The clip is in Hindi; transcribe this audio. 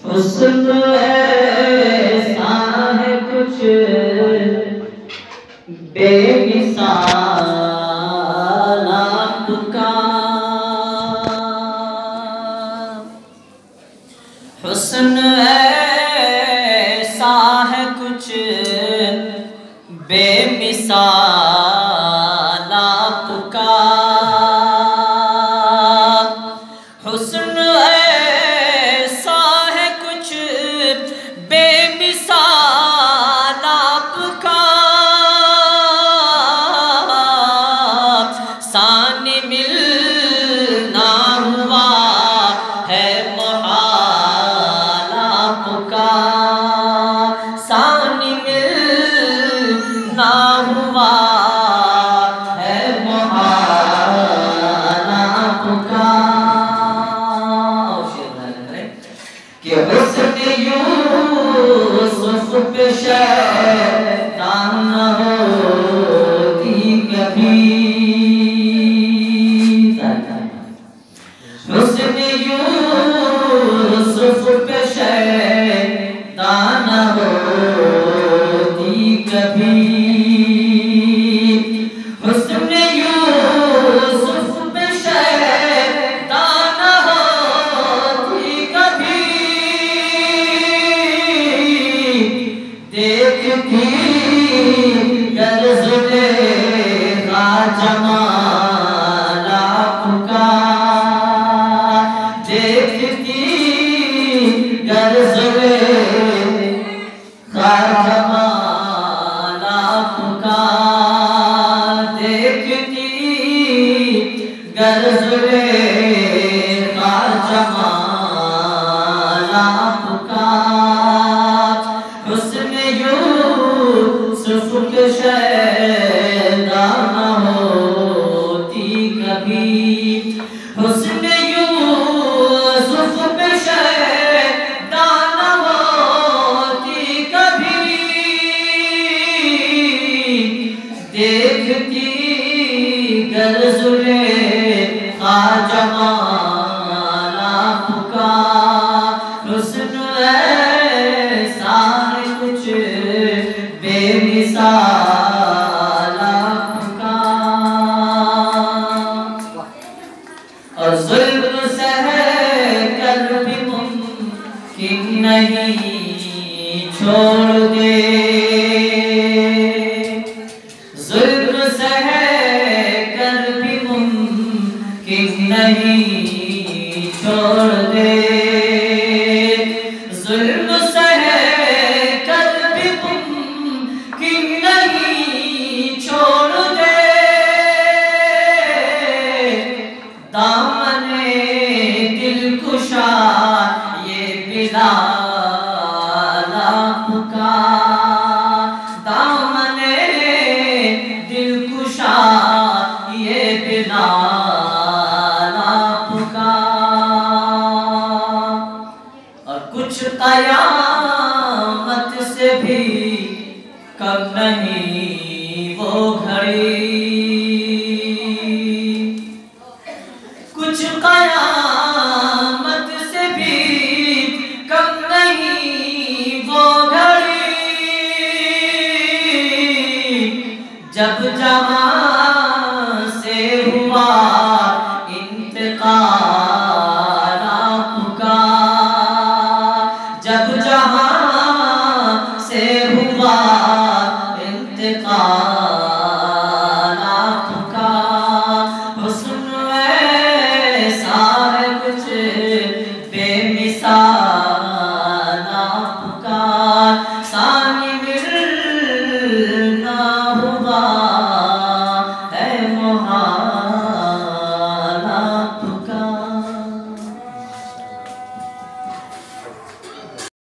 हुस्न ऐसा है कुछ बेमिसाल आपका, हुस्न ऐसा है कुछ बेमिसाल आपका, हुस्न ऐसा है कुछ बेमिसाल आपका, सानी मिलना हुआ है मुहाल आपका, सानी मिलना हुआ है मुहाल आपका। कि हुस्न यूसुफ पे शैतान न होती कभी, हुस्न यूसुफ पे शैतान न होती कभी, हुस्न यूसुफ पे शैतान न होती कभी, देखती गर्ज़ुले का जमाल आपका, देखती गर्ज़ुले का जमाल आपका, देखती गर्ज़ुले का जमाल आपका, हुस्न यूसुफ पे शैतान न होती कभी, हुस्न यूसुफ पे शैतान न होती कभी, देखती गर्ज़ुले का जमाल आपका, हुस्न ऐसा है कुछ बेमिसाल आपका, और ज़ुल्म सह कर भी मुमकिन नहीं छोड़ दे, ज़ुल्म सह कर भी मुमकिन नहीं छोड़ दे, ज़ुल्म सह कर भी मुमकिन नहीं छोड़ दे, दामने दिलकुशा ये बिलाल आपका, दामने दिलकुशा ये बिलाल आपका, और कुछ क़यामत से भी कम नहीं